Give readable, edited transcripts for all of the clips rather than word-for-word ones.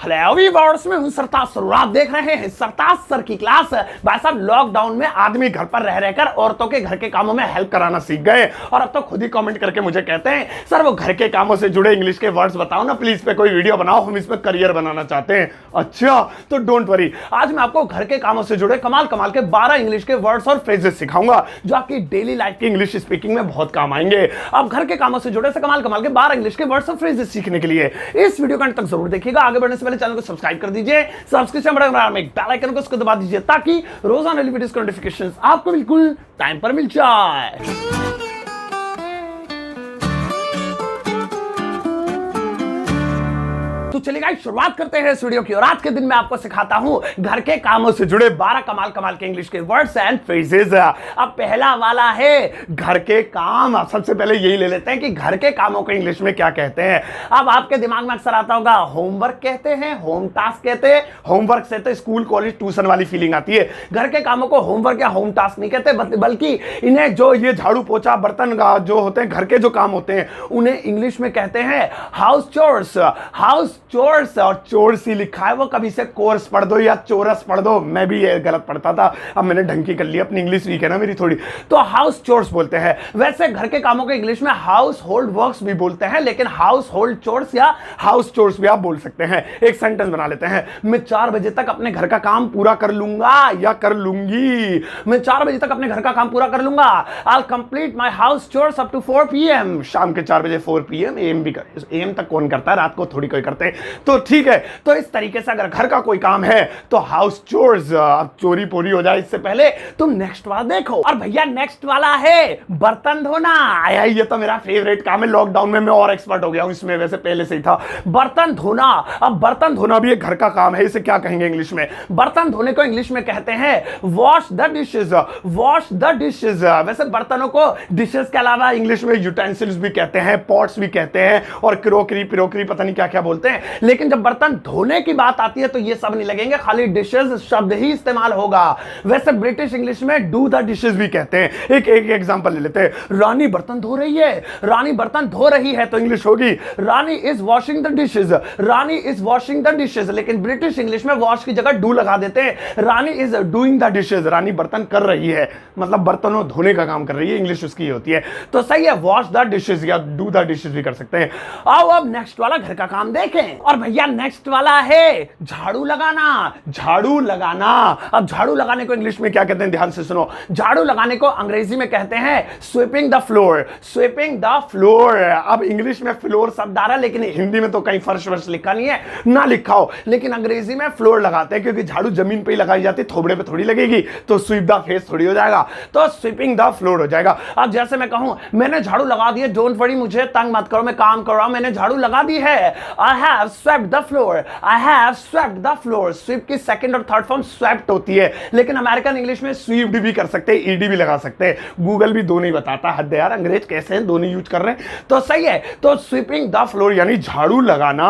Hello viewers, मैं हूं सरताज sir. आप देख रहे हैं सरताज सर की क्लास। भाई साहब, लॉकडाउन में आदमी घर पर रह रहकर औरतों के घर के कामों में हेल्प कराना सीख गए और अब तो खुद ही कमेंट करके मुझे कहते हैं सर वो घर के कामों से जुड़े इंग्लिश के वर्ड्स बताओ ना प्लीज, पे कोई वीडियो बनाओ, हम इसमें करियर बनाना चाहते हैं। अच्छा तो डोंट वरी, आज मैं आपको घर के कामों से जुड़े कमाल कमाल के 12 इंग्लिश के वर्ड्स और फ्रेजेस सिखाऊंगा जो आपकी डेली लाइफ की इंग्लिश स्पीकिंग में बहुत काम आएंगे। अब घर के कामों से जुड़े से कमाल कमाल के 12 इंग्लिश के वर्ड्स और फ्रेजेस सीखने के लिए इस वीडियो का अंत तक जरूर देखिएगा। आगे बढ़ने से पहले चैनल को सब्सक्राइब कर दीजिए, सब्सक्रिप्शन बटन में बेल आइकन को उसको दबा दीजिए ताकि रोजाना वीडियोस के नोटिफिकेशंस आपको बिल्कुल टाइम पर मिल जाए। तो चलिए गाइस, शुरुआत करते हैं इस वीडियो की और आज के दिन मैं आपको सिखाता हूं घर के कामों से जुड़े 12 कमाल कमाल के इंग्लिश के वर्ड्स एंड फ्रेजेस। अब पहला वाला है घर के काम। अब सबसे पहले यही ले लेते हैं कि घर के कामों को इंग्लिश में क्या कहते हैं। अब आपके दिमाग में अक्सर आता होगा होमवर्क कहते हैं, होम टास्क कहते हैं। होमवर्क से तो स्कूल कॉलेज ट्यूशन वाली फीलिंग आती है। घर के कामों को होमवर्क या होम टास्क नहीं कहते, बल्कि इन्हें जो ये झाड़ू पोछा बर्तन जो होते हैं घर के जो काम होते हैं उन्हें इंग्लिश में कहते हैं हाउस चोर्स। हाउस चोर्स, और चोर्स ही लिखा है, वो कभी से कोर्स पढ़ दो या चोरस पढ़ दो, मैं भी ये गलत पढ़ता था, अब मैंने ढंग कर लिया, अपनी इंग्लिश वीक है ना मेरी थोड़ी, तो हाउस चोर्स बोलते हैं। वैसे घर के कामों को इंग्लिश में हाउस होल्ड वर्क्स भी बोलते हैं, लेकिन हाउस होल्ड चोर्स या हाउस चोर्स भी आप बोल सकते हैं। एक सेंटेंस बना लेते हैं, मैं 4 बजे तक अपने घर का काम पूरा कर लूंगा या कर लूंगी। मैं 4 बजे तक अपने घर का काम पूरा कर लूंगा। I'll complete my house chores up to 4 PM। शाम के 4 बजे 4 PM, एम भी कर, एम तक कौन करता है, रात को थोड़ी कोई करते हैं, तो ठीक है। तो इस तरीके से अगर घर का कोई काम है तो हाउस चोर्स। अब चोरी पूरी हो जाए इससे पहले तुम नेक्स्ट वाला देखो। और भैया नेक्स्ट वाला है बर्तन धोना। आया, ये तो मेरा फेवरेट काम है, लॉकडाउन में मैं और एक्सपर्ट हो गया हूं इसमें, वैसे पहले से ही था। बर्तन धोना। अब बर्तन धोना भी एक घर का काम है, इसे क्या कहेंगे इंग्लिश में? बर्तन धोने को इंग्लिश में कहते हैं wash the dishes. Wash the dishes. वैसे बर्तनों को डिशेज के अलावा इंग्लिश में यूटेंसिल्स भी कहते हैं, पॉट्स भी कहते हैं, और क्रोकरी पिरोकरी पता नहीं क्या क्या बोलते हैं। लेकिन जब बर्तन धोने की बात आती है तो ये सब नहीं लगेंगे, खाली डिशेज शब्द ही इस्तेमाल होगा। वैसे ब्रिटिश इंग्लिश में डू द डिशेज भी कहते हैं। एक एग्जांपल ले लेते हैं, रानी बर्तन धो रही है। रानी बर्तन धो रही है तो इंग्लिश होगी Rani is washing the dishes. Rani is washing the dishes. लेकिन ब्रिटिश इंग्लिश में वॉश की जगह डू लगा देते हैं, Rani is doing the dishes. Rani बर्तन कर रही है, मतलब बर्तनों धोने का काम कर रही है, इंग्लिश उसकी होती है। तो सही है, वॉश द डिशेज या डू द डिशेज भी कर सकते हैं। आओ अब नेक्स्ट वाला घर का काम देखें। और भैया नेक्स्ट वाला है झाड़ू लगाना। झाड़ू लगाना। अब झाड़ू लगाने को इंग्लिश में क्या कहते हैं, ध्यान से सुनो। झाड़ू लगाने को अंग्रेजी में कहते हैं sweeping the floor. Sweeping the floor. अब इंग्लिश में फ्लोर शब्द आ रहा है, लेकिन हिंदी में तो कहीं फर्श वर्श लिखा नहीं है, ना लिखा हो, लेकिन अंग्रेजी में फ्लोर लगाते हैं क्योंकि झाड़ू जमीन पे ही लगाई जाती है, थोबड़े पे थोड़ी लगेगी, तो स्वीप द फेस थोड़ी हो जाएगा, तो स्वीपिंग द फ्लोर हो जाएगा। अब जैसे मैं कहूं मैंने झाड़ू लगा दी है, डोंट वरी, मुझे तंग मत करो, मैं काम कर रहा हूं, मैंने झाड़ू लगा दी है। I have swept the floor. I have swept the floor। Sweep की सेकंड और थर्ड फॉर्म स्वेप्ट होती है, लेकिन अमेरिकन इंग्लिश में स्वीप्ड भी कर सकते हैं, ईडी भी लगा सकते हैं। गूगल भी दोनों ही बताता, हद यार, अंग्रेज कैसे हैं, दोनों यूज कर रहे हैं, तो सही है। तो स्वीपिंग द फ्लोर यानी झाड़ू लगाना।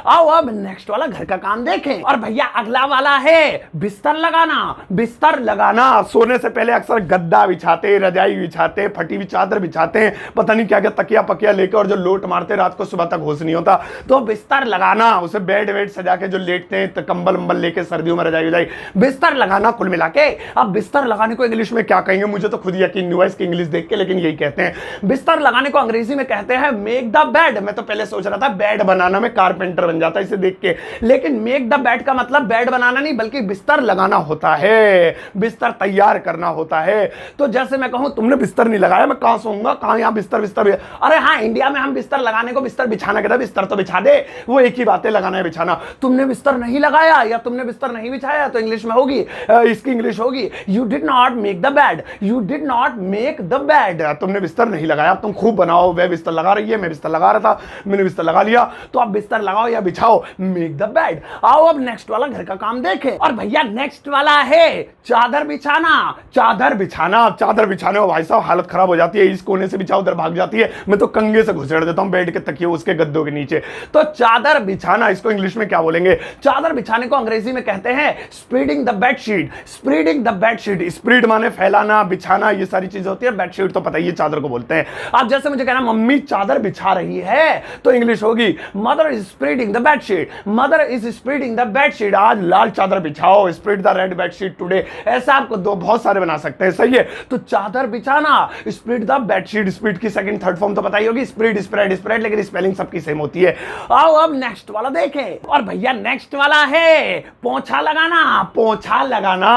आओ अब नेक्स्ट वाला घर का काम देखें। और भैया अगला वाला है बिस्तर लगाना। बिस्तर लगाना। सोने से पहले अक्सर गद्दा बिछाते, रजाई बिछाते, फटी हुई चादर बिछाते हैं, पता नहीं क्या क्या तकिया पकिया लेकर, और जो लोट मारते रात को सुबह तक होश नहीं होता, तो बिस्तर लगाना। उसे बेड वेड सजा के जो लेटते हैं, तो कंबल अंबल लेके सर्दियों में रजाई रजाई, बिस्तर लगाना कुल मिला के। अब बिस्तर लगाने को इंग्लिश में क्या कहेंगे, मुझे तो खुद यकीन नहीं हुआ इसकी इंग्लिश देख के, लेकिन यही कहते हैं। बिस्तर लगाने को अंग्रेजी में कहते हैं मेक द बेड। मैं तो पहले सोच रहा था बेड बनाना में कारपेंटर बन जाता इसे देख के, लेकिन मेक द बेड का मतलब बेड बनाना नहीं, बल्कि बिस्तर लगाना होता है, बिस्तर तैयार करना होता है। तो जैसे मैं कहूं तुमने बिस्तर नहीं लगाया, मैं कहां सोऊंगा, कहां यहां बिस्तर बिस्तर। अरे हाँ, इंडिया में हम बिस्तर लगाने को बिस्तर बिछाना कहते हैं, बिस्तर तो बिछा दे, वो एक ही बात है, लगाना है बिछाना। तुमने बिस्तर नहीं लगाया या तुमने बिस्तर नहीं बिछाया तो इंग्लिश में होगी, इसकी इंग्लिश होगी you did not make the bed. You did not make the bed. तुमने बिस्तर नहीं लगाया, तुम खूब बनाओ, वह बिस्तर लगा रही है, मैं बिस्तर लगा रहा था, मैंने बिस्तर लगा लिया, तो आप बिस्तर लगाओ या बिछाओ, मेक द बेड। आओ अब नेक्स्ट वाला घर का काम देखें। और भैया नेक्स्ट वाला है चादर बिछाना। चादर बिछाना। चादर बिछाने में भाई साहब हालत खराब हो जाती है, इस कोने से बिछाओ उधर भाग जाती है, मैं तो कंगे से घुसेड़ देता हूं बेड के तकिए उसके गद्दों के नीचे। तो चादर चादर बिछाना, इसको इंग्लिश में क्या बोलेंगे? चादर बिछाने को अंग्रेजी में कहते हैं spreading the bedsheet. Spreading the bedsheet, spread माने फैलाना, बिछाना, ये सारी चीजें होती है। बेडशीट तो पता ही है, चादर को बोलते हैं। अब जैसे मुझे कहना मम्मी चादर बिछा रही है, तो इंग्लिश होगी mother is spreading the bedsheet. Mother is spreading the bedsheet, आज लाल चादर बिछाओ, spread the red bedsheet today. ऐसा आपको दो बहुत सारे बना सकते हैं, सही है। तो चादर बिछाना, स्प्रेड द बेडशीट, स्प्रेड की सेकंड थर्ड फॉर्म तो पता ही होगी, स्प्रेड स्प्रेड स्प्रेड, लेकिन स्पेलिंग सबकी सेम होती है। आओ अब नेक्स्ट वाला देखें, और भैया नेक्स्ट वाला है पोंछा लगाना। पोंछा लगाना,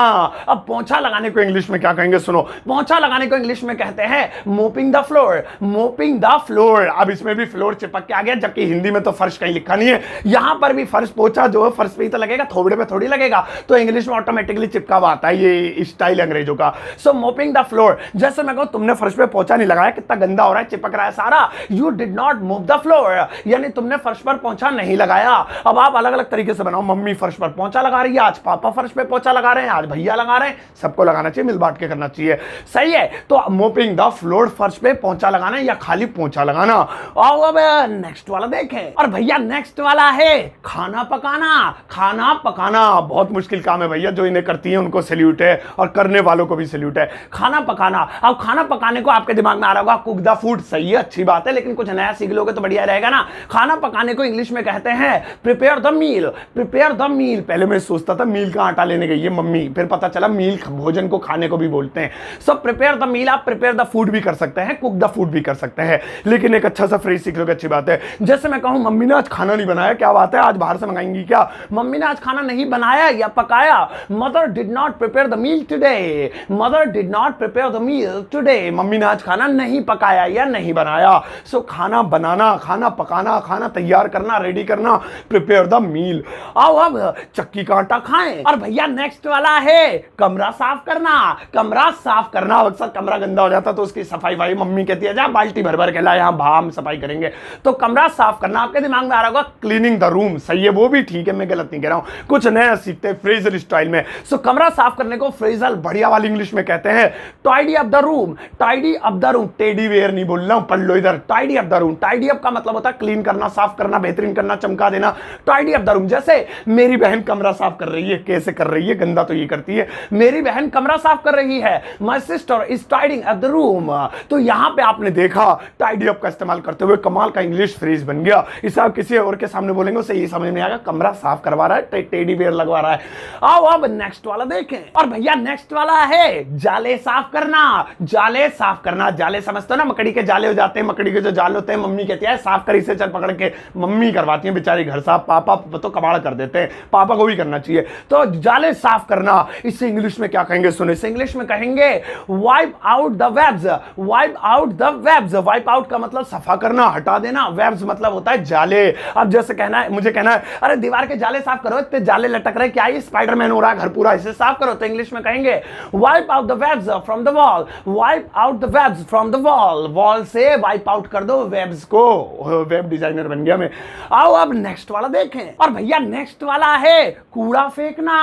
अब पोंछा लगाने को इंग्लिश में क्या कहेंगे? सुनो, पोंछा लगाने को इंग्लिश में कहते हैं mopping the floor. Mopping the floor, अब इसमें भी फ्लोर चिपक के आ गया, जबकि हिंदी में तो फर्श कहीं लिखा नहीं है। यहां पर भी फर्श, पोंछा जो है फर्श पे ही तो लगेगा, थोबड़े पे थोड़ी लगेगा, तो इंग्लिश में ऑटोमेटिकली चिपका हुआ आता है, ये स्टाइल अंग्रेजों का। सो मोपिंग द फ्लोर, जैसे मैं कहूं तुमने फर्श पे पोंछा नहीं लगाया, कितना गंदा हो रहा है, चिपक रहा है सारा। You did not move the floor, यानी तुमने फर्श पर पोंछा नहीं लगाया। अब आप अलग अलग तरीके से बनाओ, मम्मी फर्श पर पोंछा लगा रही है, आज पापा फर्श पे पोंछा लगा रहे हैं, आज भैया लगा रहे हैं, सबको लगाना चाहिए, मिल बांट के करना चाहिए, सही है। तो मोपिंग द फ्लोर, फर्श पे पोंछा लगाना या खाली पोंछा लगाना। और अब नेक्स्ट वाला देखें, और भैया नेक्स्ट वाला है खाना पकाना। खाना पकाना बहुत मुश्किल काम है भैया, जो इन्हें करती है उनको सैल्यूट है, और करने वालों को भी सैल्यूट है। खाना पकाना, अब खाना पकाने को आपके दिमाग में आ रहा होगा कुक द फूड, सही है, अच्छी बात है, लेकिन कुछ नया सीख लोगे तो बढ़िया रहेगा ना। खाना पकाने को इंग्लिश में कहते हैं prepare the meal. Prepare the meal, पहले मैं सोचता था मील का आटा लेने गई है मम्मी, फिर पता चला मील भोजन को खाने को भी बोलते हैं। सब प्रिपेयर द मील, आप प्रिपेयर द फूड भी कर सकते हैं, कुक द फूड भी कर सकते हैं, लेकिन एक अच्छा सा फ्रेज सीख लोगे, अच्छी बात है। जैसे मैं कहूं मम्मी ने आज खाना नहीं बनाया, क्या बात है, आज बाहर से मंगाएंगी क्या? मम्मी ने आज खाना नहीं बनाया या पकाया। Mother did not prepare the meal today. Mother did not prepare the meal today, mummy ने आज खाना नहीं पकाया या नहीं बनाया। सो खाना बनाना, खाना पकाना, खाना तैयार करना, रेडी करना, प्रिपेयर द मील। आओ अब चक्की का आटा खाएं। और भैया नेक्स्ट वाला है कमरा साफ करना। कमरा साफ करना, अक्सर कमरा गंदा हो जाता तो उसकी सफाई भाई मम्मी कहती है जा बाल्टी भर भर के ला, यहाँ हम सफाई करेंगे। तो कमरा साफ करना, आपके दिमाग में आ रहा होगा क्लीनिंग द रूम, सही है, वो भी ठीक है, मैं गलत नहीं कह रहा हूं, कुछ नया सीखते हैं फ्रेजल स्टाइल में। सो कमरा साफ करने को फ्रेजल बढ़िया वाली इंग्लिश में कहते हैं tidy up the room. Tidy up the room, teddy wear नहीं बोल रहा हूं, पढ़ लो इधर, tidy up the room. Tidy up का मतलब होता है क्लीन करना, साफ करना, बेहतरीन करना, चमका देना, टाइडी अप द रूम। जैसे मेरी बहन कमरा साफ कर रही है, कैसे कर रही है, गंदा तो ये करती है, मेरी बहन कमरा साफ कर रही है, my sister is tidying up the room. तो यहां पे आपने देखा टाइडी अप का इस्तेमाल करते हुए कमाल का इंग्लिश फ्रेज बन गया। इसे आप किसी और के सामने बोलेंगे उसे ये समझ में आएगा कमरा साफ करवा रहा है, टेडी बेयर लगवा रहा है। आओ अब नेक्स्ट वाला देखें, और भैया नेक्स्ट वाला है जाले साफ करना। जाले साफ करना, जाले समझते हो ना, मकड़ी के जाले हो जाते हैं, मकड़ी के जो जाल होते हैं, मम्मी कहती है साफ कर इसे, चल पकड़ के, मम्मी करवाती है बेचारी घर साफ, पापा तो कबाड़ कर देते हैं, पापा को भी करना चाहिए। तो जाले साफ करना, इसे इंग्लिश में क्या कहेंगे? सुनो, इसे इंग्लिश में कहेंगे wipe out the webs. Wipe out the webs, wipe out का मतलब सफा करना, हटा देना, वेब्स मतलब होता है जाले। अब जैसे कहना है, मुझे कहना है अरे दीवार के जाले साफ करो, इतने जाले लटक रहे, क्या ये स्पाइडरमैन हो रहा है घर पूरा, इसे साफ करो। तो इंग्लिश में कहेंगे wipe out the webs from the wall. Wipe out the webs from the wall, wall से वाइप आउट कर दो वेब्स को। वेब डिजाइनर बन गया मैं। आओ अब नेक्स्ट वाला देखें, और भैया नेक्स्ट वाला है कूड़ा फेंकना।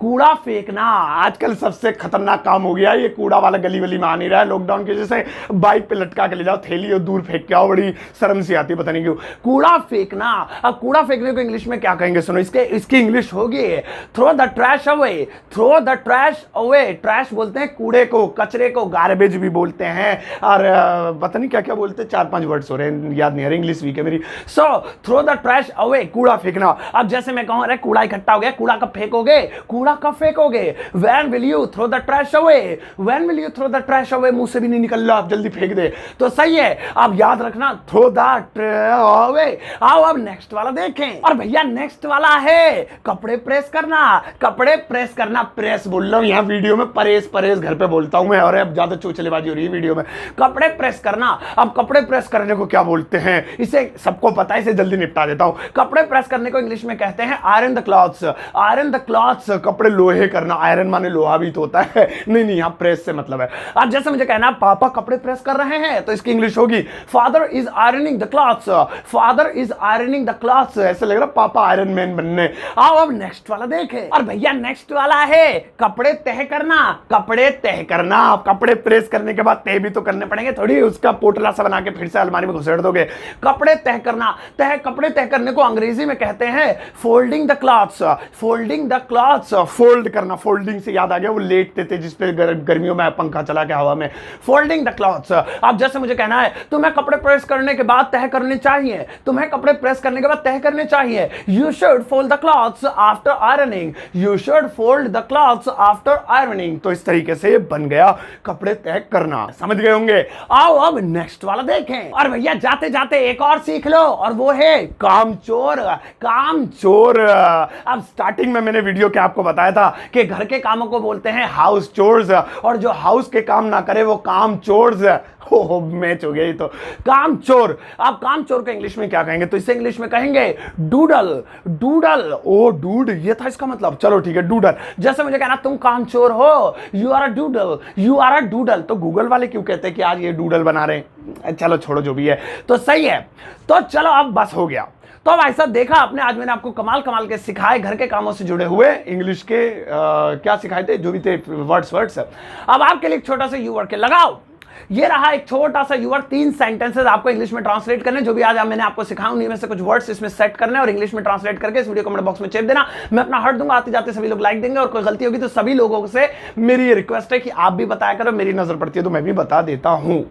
कूड़ा फेंकना आजकल सबसे खतरनाक काम हो गया, ये कूड़ा वाला गली वली में आ नहीं रहा है, लॉकडाउन की वजह से बाइक पे लटका के ले जाओ थैली और दूर फेंक के आओ, बड़ी शर्म सी आती है, पता नहीं क्यों। कूड़ा फेंकना, अब कूड़ा फेंकने को इंग्लिश में क्या कहेंगे? सुनो, इसकी इंग्लिश होगी throw the trash away. Throw the trash away, trash बोलते हैं कूड़े को, कचरे को, गार्बेज भी बोलते हैं, और पता नहीं क्या क्या बोलते हैं, 4-5 वर्ड्स हो रहे हैं, याद नहीं आ रहे, इंग्लिश वीक है मेरी। सो थ्रो द ट्रैश अवे, कूड़ा फेंकना। अब जैसे मैं कहूं अरे कूड़ा इकट्ठा हो गया, कूड़ा कब फेंकोगे? कूड़ा कब फेंकोगे? When will you throw the trash away? When will you throw the trash away? मुंह से भी नहीं निकल रहा, आप जल्दी फेंक दे। तो सही है, आप याद रखना थ्रो द अवे। आओ अब नेक्स्ट वाला देखें, और भैया नेक्स्ट वाला है कपड़े प्रेस करना। कपड़े प्रेस करना, प्रेस बोल रहा हूं यहाँ वीडियो में, परेस परेस घर पे बोलता हूं मैं, और अब ज्यादा चोचलेबाजी हो रही है वीडियो में। कपड़े प्रेस करना, अब कपड़े प्रेस करने को क्या बोलते हैं? इसे सबको पता है, इसे जल्दी निपटा देता हूं। कपड़े प्रेस करने को इंग्लिश में कहते हैं iron the clothes. Iron the clothes, कपड़े लोहे करना, आयरन माने लोहा भी तो होता है, नहीं नहीं, यहाँ प्रेस से मतलब है। अब जैसे मुझे कहना पापा कपड़े प्रेस कर रहे हैं, तो इसकी इंग्लिश होगी father is ironing the clothes. Father is ironing the clothes, ऐसे लग रहा पापा आयरन मैन बनने। आओ अब नेक्स्ट वाला देखें, और भैया नेक्स्ट वाला है कपड़े तह करना। कपड़े तह करना, आप कपड़े प्रेस करने के बाद तह भी तो करने पड़ेंगे, थोड़ी उसका पोटला सा बना के फिर से अलमारी में घुसेड़ दोगे। कपड़े तह करना, तह कपड़े तह करने को अंग्रेजी में कहते हैं folding the clothes. Folding the clothes, fold करना, फोल्डिंग से याद आ गया वो लेटते थे जिसपे गर्मियों में पंखा चला के हवा में, फोल्डिंग द क्लॉथ्स। अब जैसे मुझे कहना है तुम्हें कपड़े प्रेस करने के बाद तह करने चाहिए, तुम्हें कपड़े प्रेस करने के बाद तह करने चाहिए। You should fold the clothes after ironing, you should fold the clothes after ironing. तो इस तरीके से बन गया कपड़े तह करना, समझ गए होंगे। आओ अब नेक्स्ट वाला देखें। और भैया जाते जाते एक और सीख लो, और वो है कामचोर। कामचोर, अब स्टार्टिंग में मैंने वीडियो के आपको बताया था कि घर के कामों को बोलते हैं हाउस चोर्स, और जो हाउस के काम ना करे वो कामचोर्स। हो मैच हो गया ये तो। कामचोर, आप कामचोर को इंग्लिश में क्या कहेंगे? तो इसे इंग्लिश में कहेंगे डूडल। डूडल, ओ डूड, ये था इसका मतलब। चलो ठीक है, डूडल। जैसे मुझे कहना तुम कामचोर हो, you are a doodle, you are a doodle. तो गूगल वाले क्यों कहते हैं कि आज ये डूडल बना रहे हैं? चलो छोड़ो, जो भी है तो सही है। तो चलो अब बस हो गया। तो अब ऐसा देखा आपने, आज मैंने आपको कमाल कमाल के सिखाए घर के कामों से जुड़े हुए इंग्लिश के क्या सिखाए थे, जो भी थे वर्ड्स। अब आपके लिए एक छोटा सा यू वर्ड के लगाओ। ये रहा एक छोटा सा यूवर्ड, 3 सेंटेंसेस आपको इंग्लिश में ट्रांसलेट करने, जो भी आज मैंने आपको सिखाया उन्हीं में से कुछ वर्ड्स इसमें सेट करने और इंग्लिश में ट्रांसलेट करके इस वीडियो कमेंट बॉक्स में चेप देना। मैं अपना हट दूंगा, आते जाते सभी लोग लाइक देंगे, और कोई गलती होगी तो सभी लोगों से मेरी ये रिक्वेस्ट है कि आप भी बताया करो, मेरी नजर पड़ती है तो मैं भी बता देता हूं।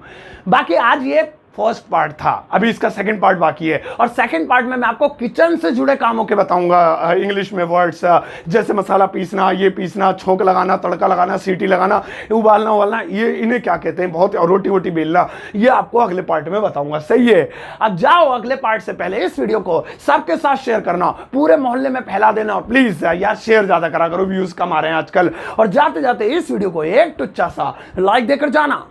बाकी आज ये फर्स्ट पार्ट था, अभी इसका सेकंड पार्ट बाकी है, और सेकंड पार्ट में मैं आपको किचन से जुड़े कामों के बताऊंगा इंग्लिश में वर्ड्स, जैसे मसाला पीसना, ये पीसना, छोंक लगाना, तड़का लगाना, सीटी लगाना, उबालना उबालना, ये इन्हें क्या कहते हैं, बहुत, और रोटी वोटी बेलना, ये आपको अगले पार्ट में बताऊंगा। सही है। अब जाओ अगले पार्ट से पहले इस वीडियो को सबके साथ शेयर करना, पूरे मोहल्ले में फैला देना, और प्लीज यार शेयर ज्यादा करा करो, व्यूज कम आ रहे हैं आजकल। और जाते जाते इस वीडियो को एक टुच्चा सा लाइक देकर जाना।